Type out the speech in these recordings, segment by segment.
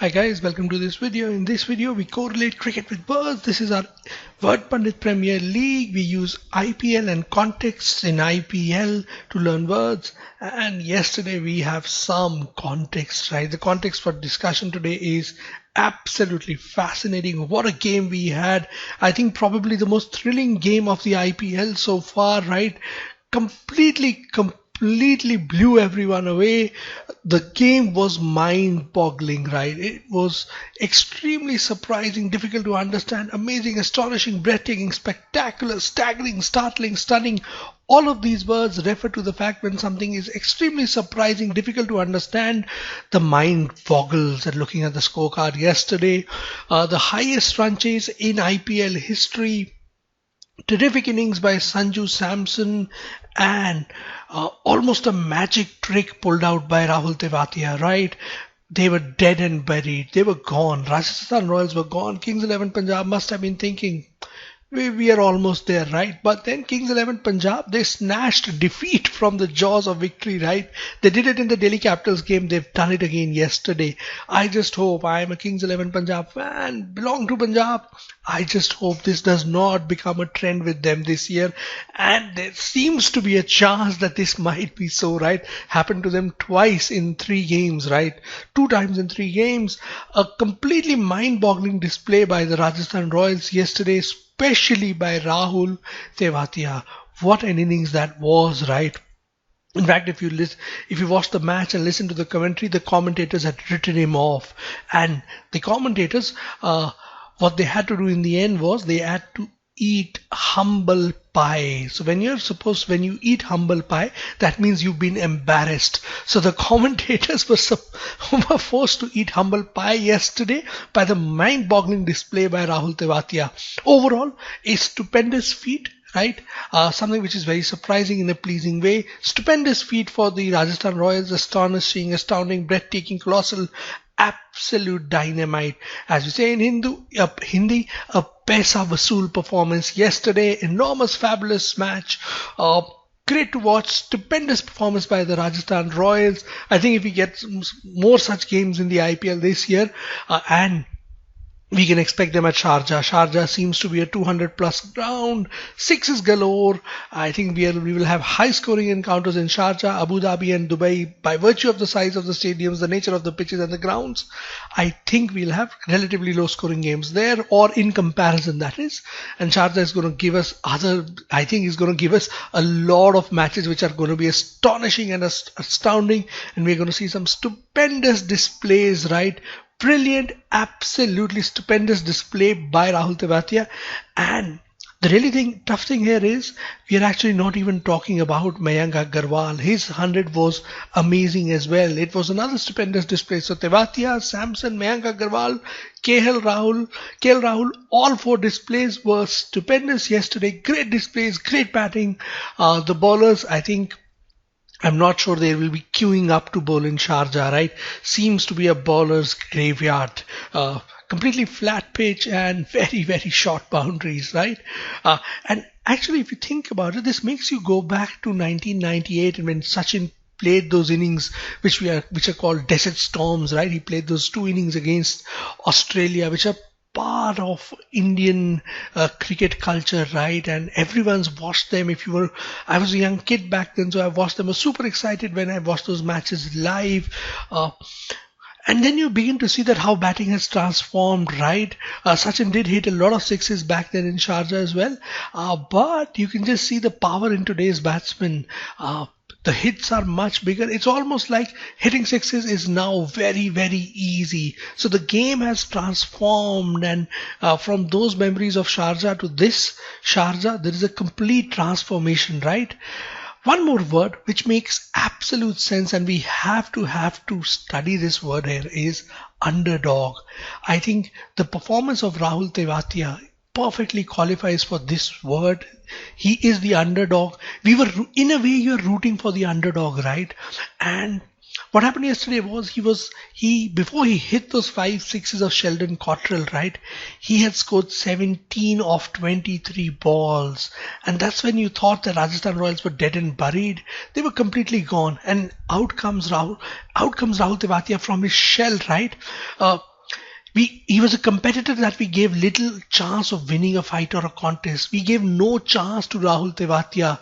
Hi guys, welcome to this video. In this video, we correlate cricket with words. This is our Wordpandit Premier League. We use IPL and context in IPL to learn words. And yesterday we have some context, right? The context for discussion today is absolutely fascinating. What a game we had. I think probably the most thrilling game of the IPL so far, right? Completely blew everyone away. The game was mind-boggling, right? It was extremely surprising, difficult to understand, amazing, astonishing, breathtaking, spectacular, staggering, startling, stunning. All of these words refer to the fact when something is extremely surprising, difficult to understand, the mind boggles. At looking at the scorecard yesterday, the highest run chase in IPL history, terrific innings by Sanju Samson, and almost a magic trick pulled out by Rahul Tewatia, right? They were dead and buried. They were gone. Rajasthan Royals were gone. Kings 11 Punjab must have been thinking, we are almost there, right? But then Kings 11 Punjab, they snatched defeat from the jaws of victory, right? They did it in the Delhi Capitals game. They've done it again yesterday. I just hope, I am a Kings 11 Punjab fan, belong to Punjab. I just hope this does not become a trend with them this year. And there seems to be a chance that this might be so, right? Happened to them twice in 3 games, right? 2 times in 3 games. A completely mind-boggling display by the Rajasthan Royals yesterday, especially by Rahul Tewatia. What an innings that was, right? In fact, if you watch the match and listen to the commentary, the commentators had written him off. And the commentators, what they had to do in the end was they had to eat humble pie. So when you eat humble pie, that means you've been embarrassed. So the commentators were forced to eat humble pie yesterday by the mind-boggling display by Rahul Tewatia. Overall, a stupendous feat, right? Something which is very surprising in a pleasing way. Stupendous feat for the Rajasthan Royals. Astonishing, astounding, breathtaking, colossal, absolute dynamite. As we say in Hindi, a paisa vasool performance yesterday. Enormous, fabulous match. Great to watch. Stupendous performance by the Rajasthan Royals. I think if we get more such games in the IPL this year, and we can expect them at Sharjah. Sharjah seems to be a 200 plus ground. Sixes galore. I think we will have high scoring encounters in Sharjah, Abu Dhabi and Dubai. By virtue of the size of the stadiums, the nature of the pitches and the grounds, I think we'll have relatively low scoring games there, or in comparison, that is. And Sharjah is going to give us a lot of matches which are going to be astonishing and astounding. And we're going to see some stupendous displays, right? Brilliant, absolutely stupendous display by Rahul Tewatia. And the really tough thing here is we are actually not even talking about Mayank Agarwal. His 100 was amazing as well. It was another stupendous display. So Tewatia, Samson, Mayank Agarwal, KL Rahul, all 4 displays were stupendous yesterday. Great displays, great batting. The bowlers, I'm not sure they will be queuing up to bowl in Sharjah, right? Seems to be a bowler's graveyard. Completely flat pitch and very, very short boundaries, right? And actually, if you think about it, this makes you go back to 1998 and when Sachin played those innings which are called Desert Storms, right? He played those 2 innings against Australia, which are part of Indian cricket culture, right? And everyone's watched them. I was a young kid back then, so I watched them. I was super excited when I watched those matches live. And then you begin to see that how batting has transformed, right? Sachin did hit a lot of sixes back then in Sharjah as well. But you can just see the power in today's batsmen. The hits are much bigger. It's almost like hitting sixes is now very, very easy. So the game has transformed, and from those memories of Sharjah to this Sharjah, there is a complete transformation, right? One more word which makes absolute sense, and we have to study this word here, is underdog. I think the performance of Rahul Tewatia perfectly qualifies for this word. He is the underdog. In a way, you're rooting for the underdog, right? And what happened yesterday was before he hit those 5 sixes of Sheldon Cottrell, right? He had scored 17 of 23 balls. And that's when you thought the Rajasthan Royals were dead and buried. They were completely gone. And out comes Rahul Tewatia from his shell, right? He was a competitor that we gave little chance of winning a fight or a contest. We gave no chance to Rahul Tewatia.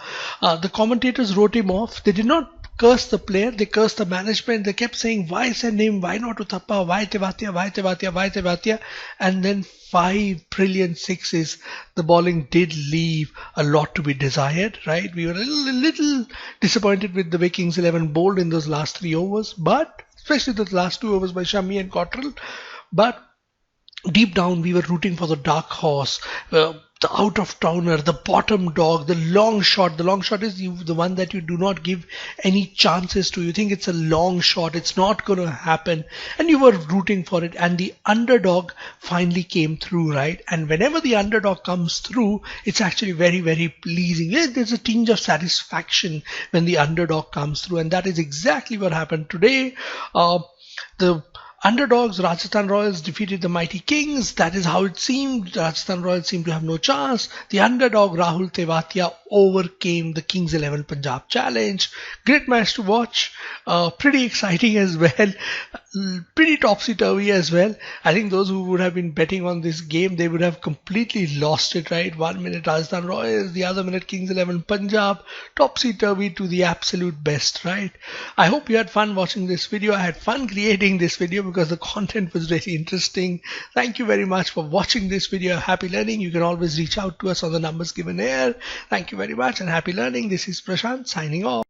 The commentators wrote him off. They did not curse the player, they cursed the management. They kept saying, why send him? Why not Uthappa? Why Tewatia? Why Tewatia? Why Tewatia? And then 5 brilliant sixes. The bowling did leave a lot to be desired, right? We were a little disappointed with the way Kings 11 bowled in those last 3 overs, but especially the last 2 overs by Shami and Cottrell. But deep down, we were rooting for the dark horse, the out of towner, the bottom dog, the long shot. The long shot is the one that you do not give any chances to. You think it's a long shot, it's not going to happen, and you were rooting for it. And the underdog finally came through, right? And whenever the underdog comes through, it's actually very, very pleasing. There's a tinge of satisfaction when the underdog comes through, and that is exactly what happened today. The underdogs, Rajasthan Royals, defeated the mighty Kings. That is how it seemed. Rajasthan Royals seemed to have no chance. The underdog, Rahul Tewatia, overcame the Kings 11 Punjab challenge. Great match to watch. Pretty exciting as well. Pretty topsy-turvy as well. I think those who would have been betting on this game, they would have completely lost it, right? 1 minute Rajasthan Royals, the other minute Kings 11 Punjab. Topsy-turvy to the absolute best, right? I hope you had fun watching this video. I had fun creating this video because the content was really interesting. Thank you very much for watching this video. Happy learning. You can always reach out to us on the numbers given here. Thank you very much and happy learning. This is Prashant signing off.